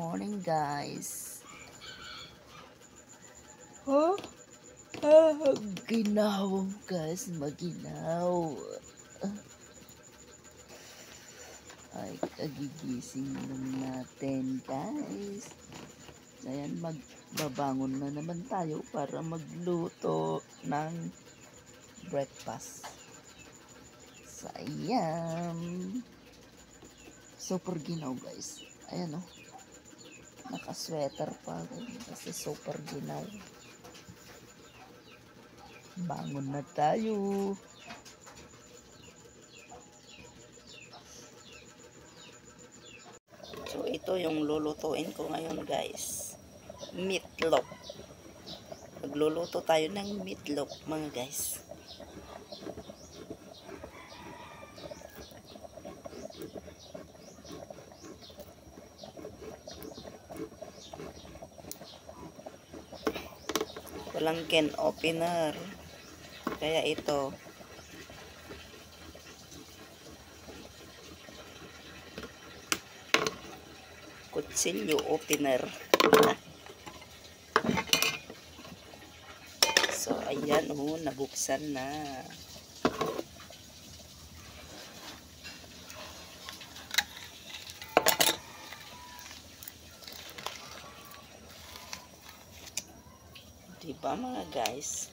morning, guys. Ginaw, guys. Maginaw. Ay, kagigising lang natin, guys. Ayan, magbabangon na naman tayo para magluto ng breakfast. So, ayan. Super ginaw, guys. Ayan, oh. Naka-sweater pa kasi super ginaw. Bangon na tayo. So, ito yung lulutuin ko ngayon, guys. Meatloaf. Magluluto tayo ng meatloaf, mga guys. Walang can opener. Kaya ito. Kutsilyo opener. So, ayan, oh, nabuksan na. Diba, mga guys?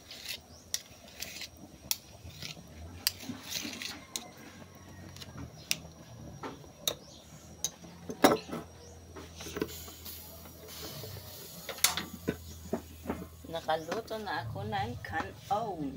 Nakaluto na ako ng kanon.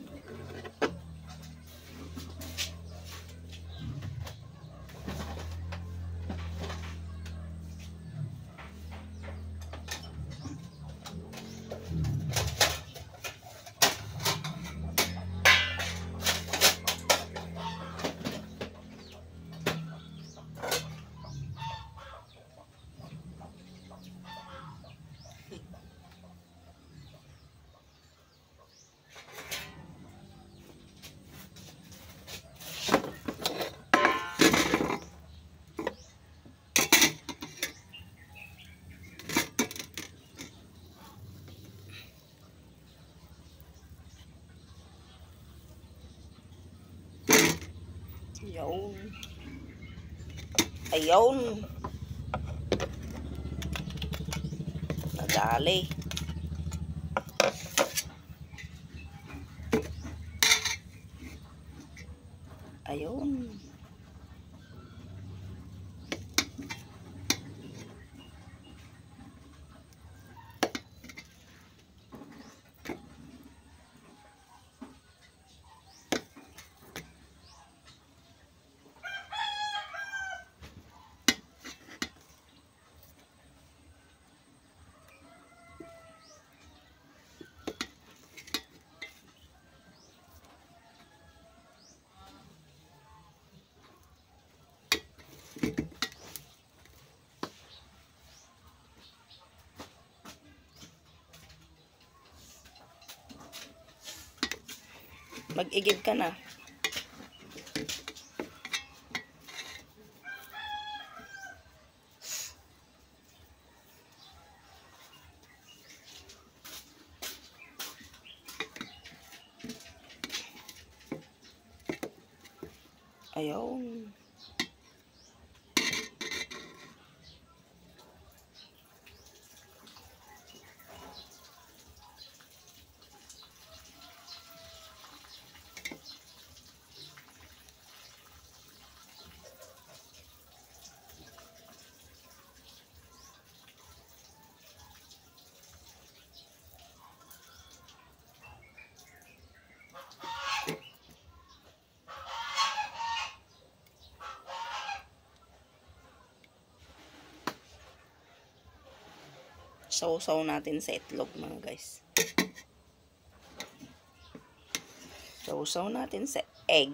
Ayun. Ayun. Nadali. Ayun. Mag-igib ka na. Ayun. Sausaw natin sa itlog, mga guys. Sausaw natin sa egg.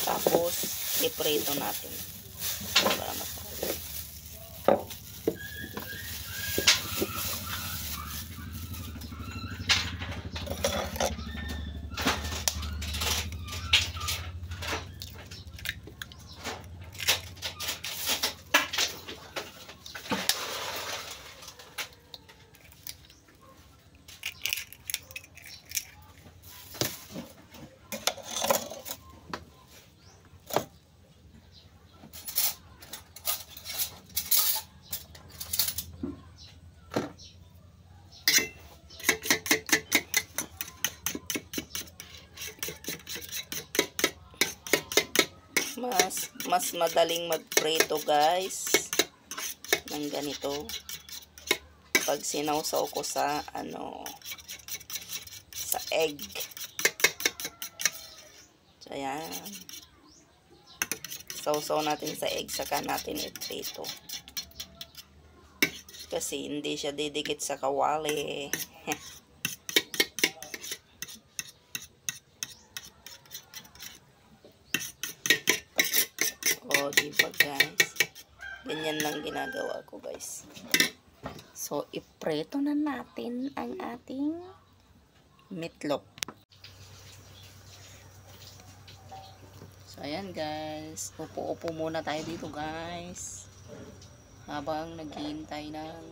Tapos, iprito natin. Para masarap. mas madaling magprito guys ng ganito pag sinawsaw ko sa sa egg. So ayan, sausaw natin sa egg saka natin iprito kasi hindi siya didikit sa kawali. O diba guys, ganyan lang ginagawa ko guys. So iprito na natin ang ating meatloaf. So ayan guys, upo-upo muna tayo dito guys habang naghihintay ng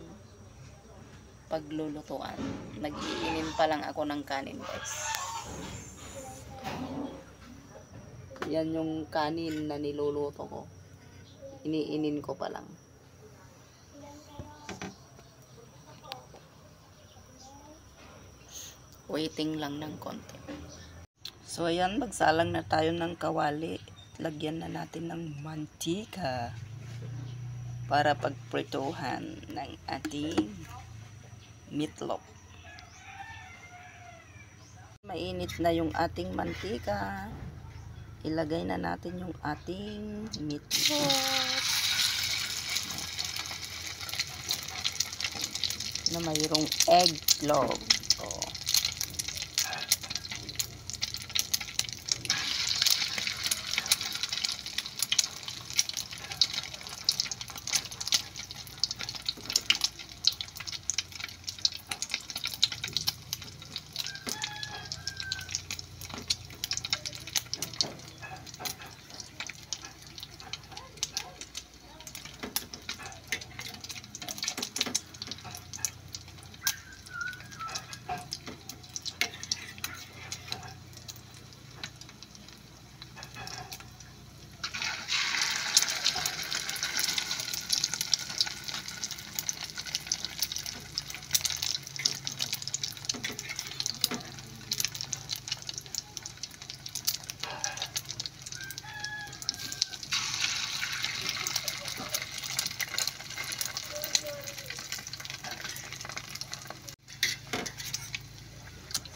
paglulutuan. Nag-iinin pa lang ako ng kanin guys. Yan yung kanin na niluluto ko. Iniinin ko pa lang. Waiting lang ng konti. So ayan, magsalang na tayo ng kawali. Lagyan na natin ng mantika para pagprituhan ng ating meatloaf. Mainit na yung ating mantika. Ilagay na natin yung ating meatloaf na mayroong egg yolk.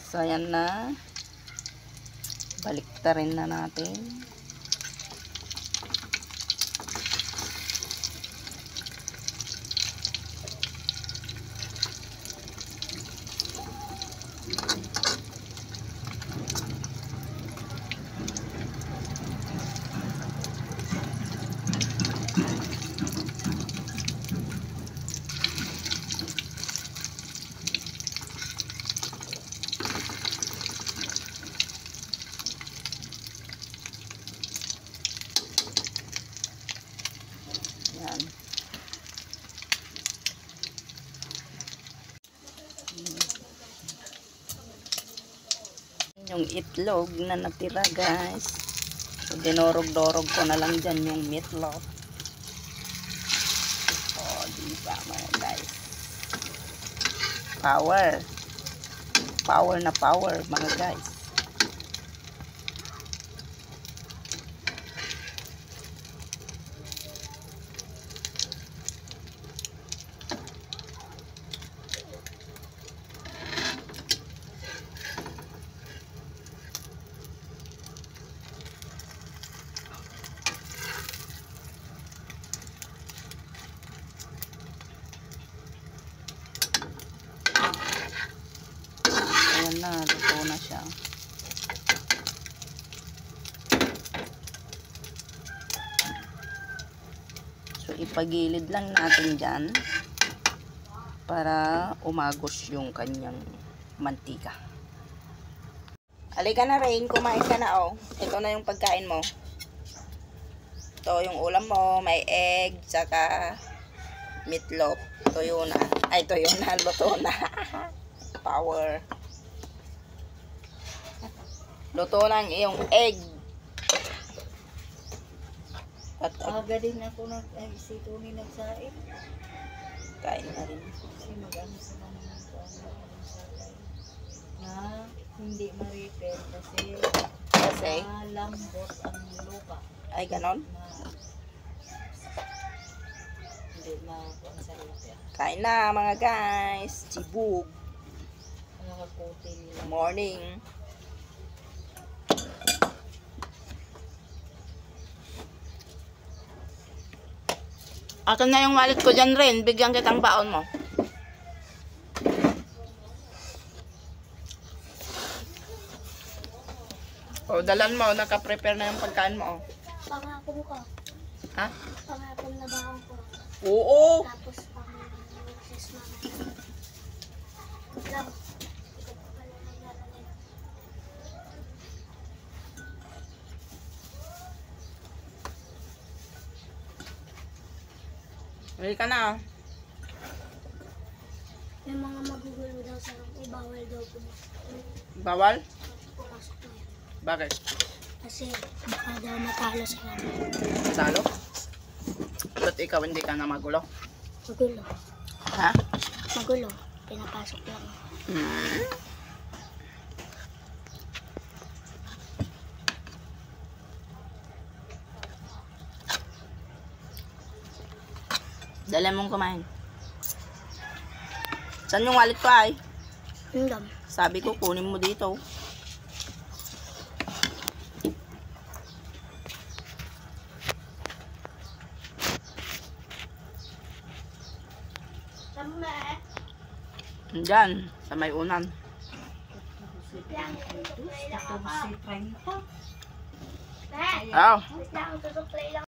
So ayan na, baliktarin na natin. Yan. Yung itlog na natira guys. So, dinurog-dorog ko na lang dyan yung meatloaf. O, diba mga guys. Power. Power na power mga guys. Ayan na, luto na siya. So, ipagilid lang natin dyan para umagos yung kanyang mantika. Halika na Rain, kumain ka na oh. Ito na yung pagkain mo. Ito yung ulam mo, may egg, saka meatloaf. Tuyo na. Ay, tuyo na, luto na. Power. Luto na ang iyong egg. At Aga din ako nag-isito ni nagsain. kain na rin. Kasi mag-ano sila naman ko na hindi ma-repair kasi Kasi lambot ang lupa. Ay, ganon. Hindi na ako ang sarili. Kain na mga guys. Sibug. Nakakaputi nila. Morning. Akin na yung wallet ko dyan rin. Bigyan kitang baon mo. O, dalan mo. Naka-prepare na yung pagkain mo. Oh. Pangako ko. Ha? Pangako na ba ako? Oo. Tapos pang-recess mamaya. Lang. Ikaw pa pala naglalagay. Hindi ka na. May mga magugulo daw sa bawal daw Bawal? pumasok na yun. Bakit? Kasi baka daw matalo sila. Salo? Ba't ikaw hindi ka na magulo? Magulo. Ha? Magulo. Pinapasok lang. Hmm. Dala mong kumain. Saan yung wallet ko ay? Hanggang. Sabi ko kunin mo dito. Tama. Diyan, sa may unan. Lang. Tutuplay lang ako. Si Frank. Eh, Oh. lang. Tutuplay lang.